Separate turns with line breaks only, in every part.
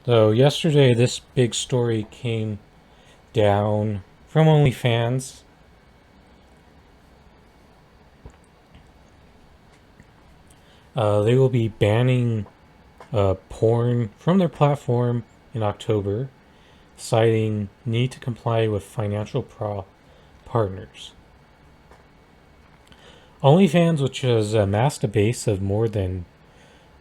So yesterday, this big story came down from OnlyFans. They will be banning porn from their platform in October, citing need to comply with financial partners. OnlyFans, which has amassed a base of more than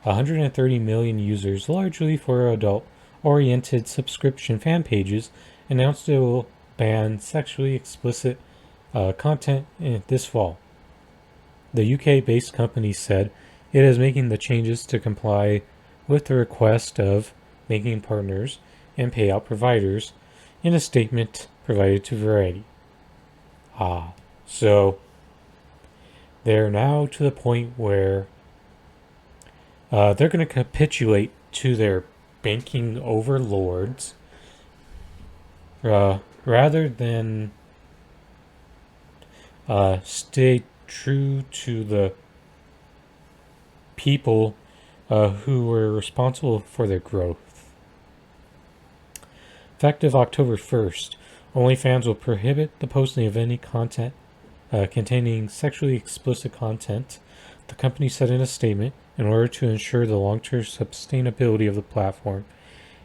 130 million users, largely for adult-oriented subscription fan pages, announced it will ban sexually explicit content this fall. The UK-based company said it is making the changes to comply with the request of making partners and payout providers in a statement provided to Variety. So they're now to the point where they're going to capitulate to their banking overlords rather than stay true to the people who were responsible for their growth. Effective October 1st, OnlyFans will prohibit the posting of any content containing sexually explicit content, the company said in a statement, in order to ensure the long-term sustainability of the platform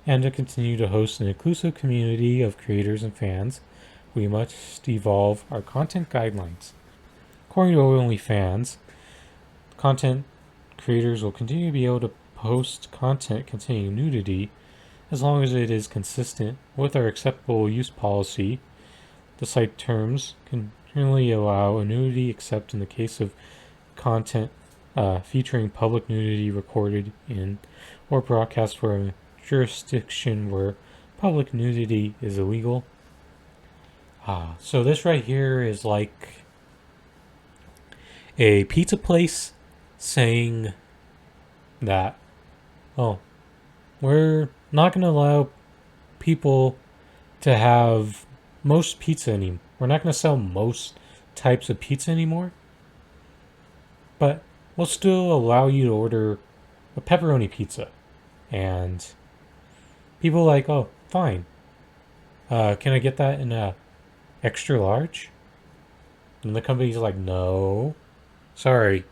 and to continue to host an inclusive community of creators and fans. We must evolve our content guidelines. According to OnlyFans, content creators will continue to be able to post content containing nudity as long as it is consistent with our acceptable use policy. The site terms can generally allow a nudity except in the case of content featuring public nudity recorded in or broadcast for a jurisdiction where public nudity is illegal. So this right here is like a pizza place saying that, we're not going to allow people to have most pizza anymore. We're not going to sell most types of pizza anymore, but we'll still allow you to order a pepperoni pizza. And people are like, oh, fine. Can I get that in a extra large? And the company's like, no, sorry.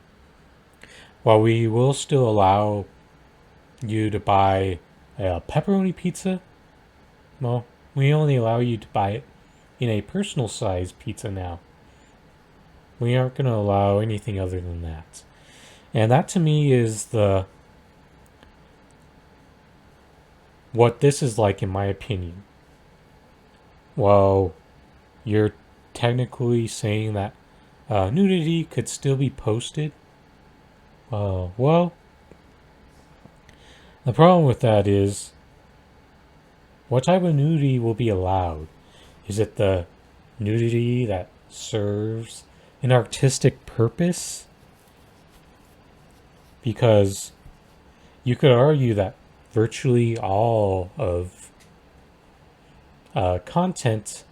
While we will still allow you to buy a pepperoni pizza, well, we only allow you to buy it in a personal size pizza now. We aren't going to allow anything other than that. And that to me is what this is like, in my opinion. Well, you're technically saying that nudity could still be posted. Well, the problem with that is, what type of nudity will be allowed? Is it the nudity that serves an artistic purpose? Because you could argue that virtually all of content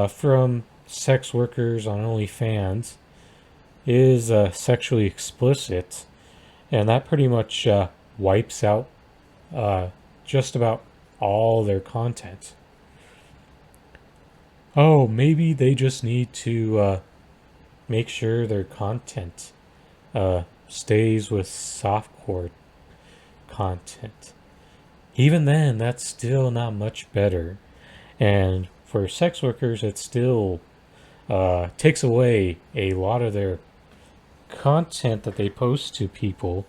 from sex workers on OnlyFans is sexually explicit, and that pretty much wipes out just about all their content. Oh, maybe they just need to make sure their content stays with softcore content. Even then, that's still not much better. And for sex workers, it still takes away a lot of their content that they post to people.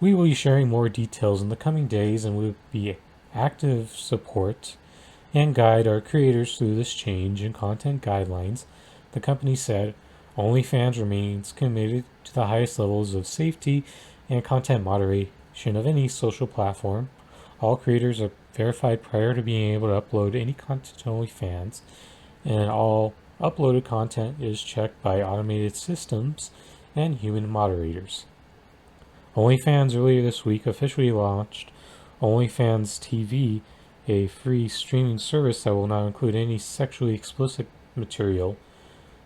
We will be sharing more details in the coming days, and we will be active support and guide our creators through this change in content guidelines, the company said. OnlyFans remains committed to the highest levels of safety and content moderation of any social platform. All creators are verified prior to being able to upload any content to OnlyFans, and all uploaded content is checked by automated systems and human moderators. OnlyFans earlier this week officially launched OnlyFans TV, a free streaming service that will not include any sexually explicit material.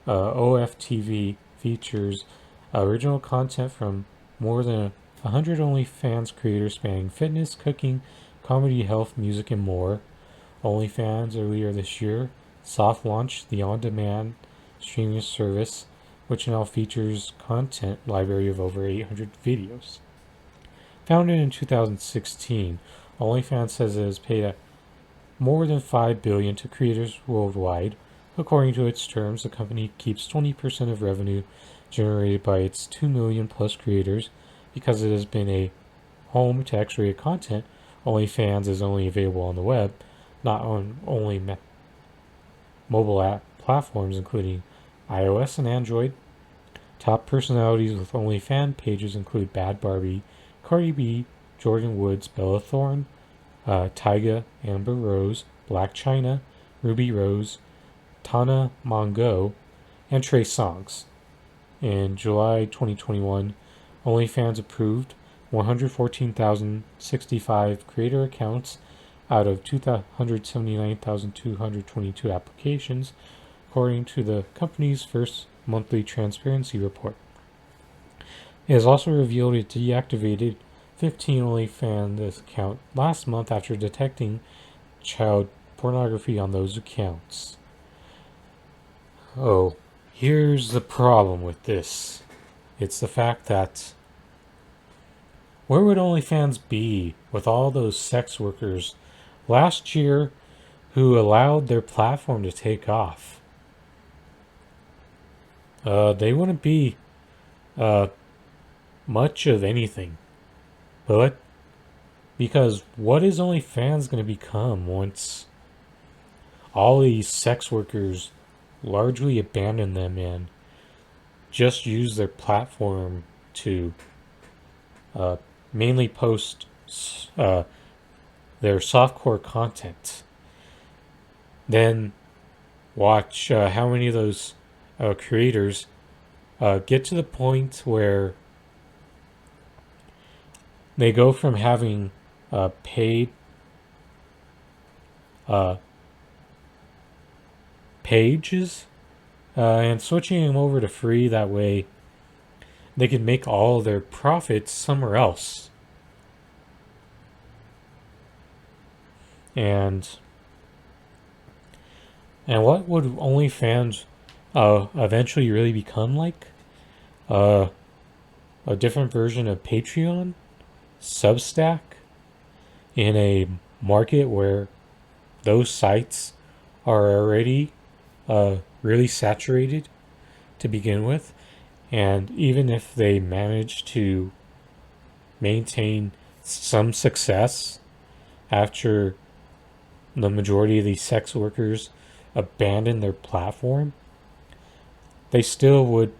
OFTV features original content from more than 100 OnlyFans creators spanning fitness, cooking, comedy, health, music, and more. OnlyFans earlier this year soft launched the on-demand streaming service, which now features content library of over 800 videos. Founded in 2016, OnlyFans says it has paid more than $5 billion to creators worldwide. According to its terms, the company keeps 20% of revenue generated by its 2 million plus creators. Because it has been a home to X-rated content, OnlyFans is only available on the web, not on only mobile app platforms including iOS and Android. Top personalities with OnlyFans pages include Bad Barbie, Cardi B, Jordan Woods, Bella Thorne, Tyga, Amber Rose, Black China, Ruby Rose, Tana Mongo, and Trey Songz. In July 2021, OnlyFans approved 114,065 creator accounts out of 279,222 applications, according to the company's first monthly transparency report. It has also revealed it deactivated 15 OnlyFans accounts last month after detecting child pornography on those accounts. Oh, here's the problem with this. It's the fact that where would OnlyFans be with all those sex workers last year who allowed their platform to take off? They wouldn't be much of anything. But because what is OnlyFans going to become once all these sex workers largely abandon them and just use their platform to mainly post their softcore content? Then watch how many of those creators get to the point where they go from having paid pages and switching them over to free. That way they can make all their profits somewhere else. And what would OnlyFans eventually really become like? A different version of Patreon? Substack? In a market where those sites are already really saturated to begin with, and even if they manage to maintain some success after the majority of these sex workers abandon their platform, they still would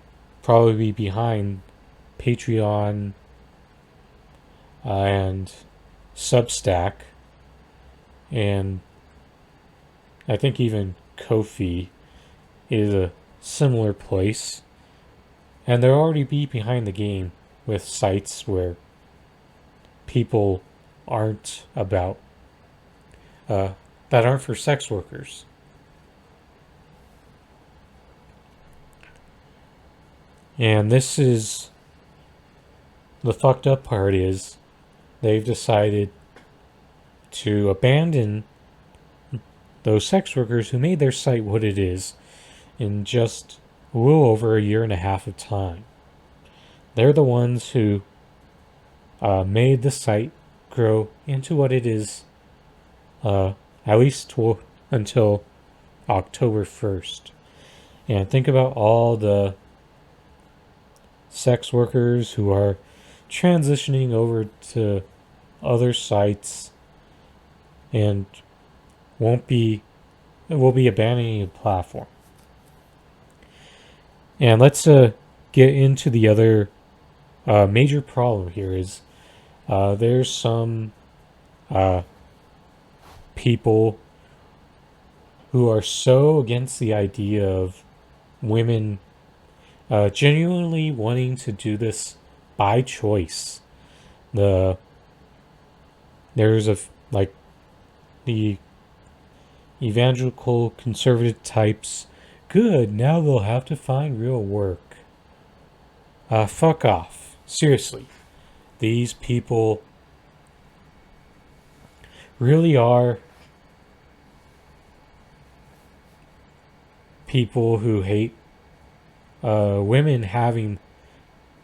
probably be behind Patreon and Substack, and I think even Ko-fi is a similar place, and they'll already be behind the game with sites where people aren't about that aren't for sex workers. And this is the fucked up part is they've decided to abandon those sex workers who made their site what it is in just a little over a year and a half of time. They're the ones who made the site grow into what it is, at least until October 1st. And think about all the sex workers who are transitioning over to other sites and will be abandoning the platform. And let's get into the other major problem here is there's some people who are so against the idea of women genuinely wanting to do this by choice. There's like the evangelical conservative types. Good, now they'll have to find real work. Fuck off. Seriously. these people really are people who women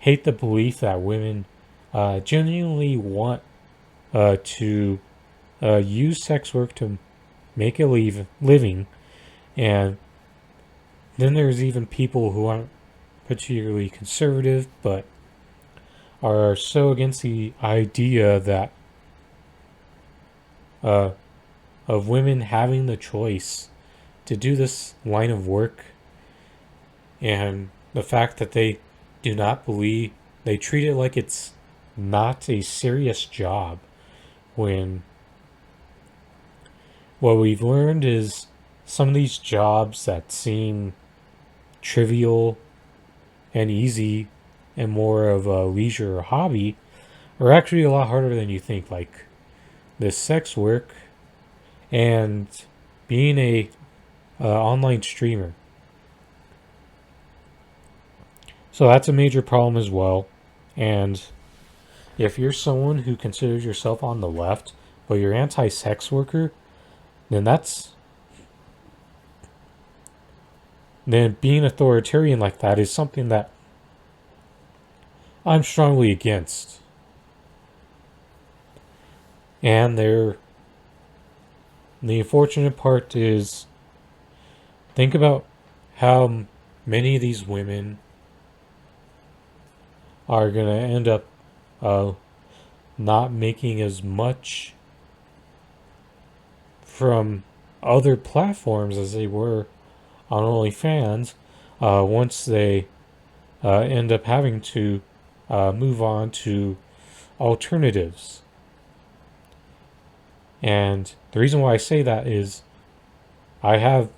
hate the belief that women genuinely want to use sex work to make a living. And then there's even people who aren't particularly conservative but are so against the idea that uh, of women having the choice to do this line of work, and the fact that they do not believe, they treat it like it's not a serious job, when what we've learned is some of these jobs that seem trivial and easy and more of a leisure or hobby are actually a lot harder than you think, like this sex work and being a online streamer. So that's a major problem as well. And if you're someone who considers yourself on the left, but you're anti-sex worker, then then being authoritarian like that is something that I'm strongly against. And the unfortunate part is, think about how many of these women are going to end up not making as much from other platforms as they were on OnlyFans once they end up having to move on to alternatives. And the reason why I say that is I have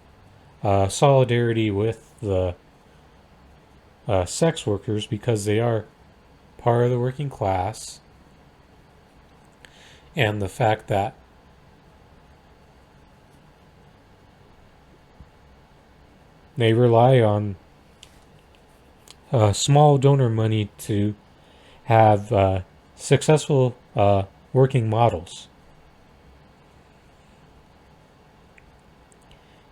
solidarity with the sex workers because they are part of the working class, and the fact that they rely on small donor money to have successful working models.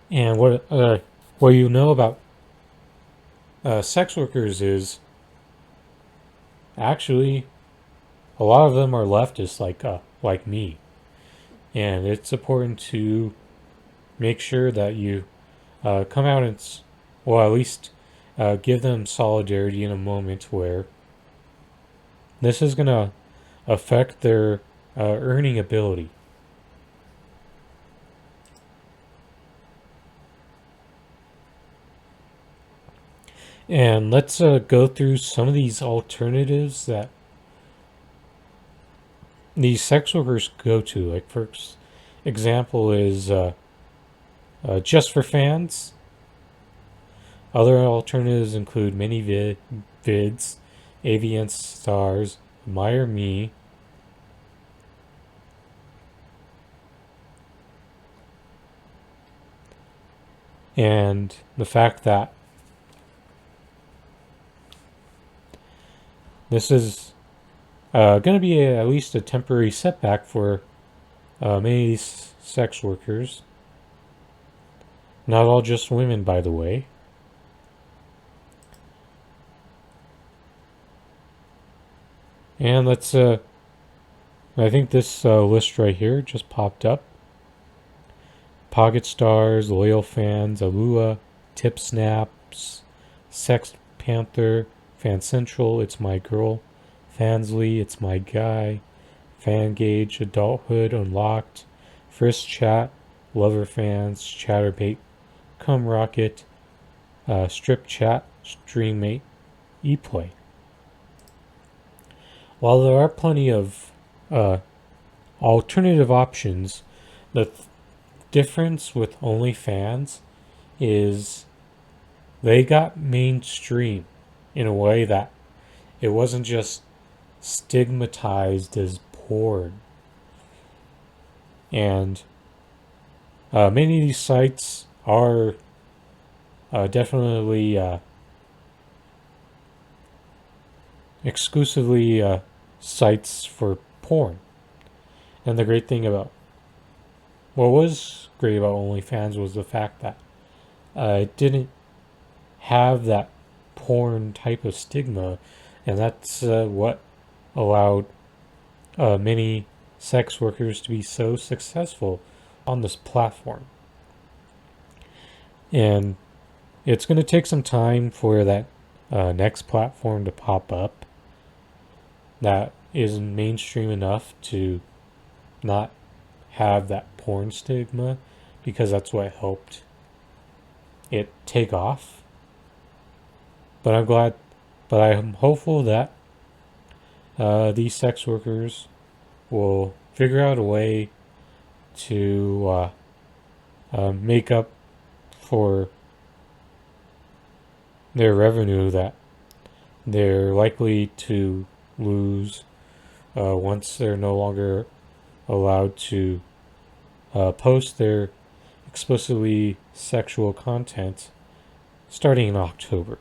And what you know about sex workers is actually a lot of them are leftists like me, and it's important to make sure that you come out and at least give them solidarity in a moment where this is going to affect their earning ability. And let's go through some of these alternatives that these sex workers go to. Like, for example, is just for fans. Other alternatives include many vids, AVN stars, admire me, and the fact that this is going to be at least a temporary setback for many of these sex workers. Not all just women, by the way. And let's, I think this list right here just popped up. Pocket Stars, Loyal Fans, Alua, Tip Snaps, Sex Panther, Fan Central, It's My Girl, Fansly, It's My Guy, Fangage, Adulthood Unlocked, Frisk Chat, Lover Fans, Chatterbait, Cum Rocket, Strip Chat, Streammate, ePlay. While there are plenty of alternative options, the difference with OnlyFans is they got mainstream in a way that it wasn't just stigmatized as porn. And many of these sites are definitely exclusively sites for porn. And the great thing about what was great about OnlyFans was the fact that it didn't have that porn type of stigma, and that's what allowed many sex workers to be so successful on this platform. And it's going to take some time for that next platform to pop up that is mainstream enough to not have that porn stigma, because that's what helped it take off. But I'm hopeful that these sex workers will figure out a way to make up for their revenue that they're likely to lose once they're no longer allowed to post their explicitly sexual content starting in October.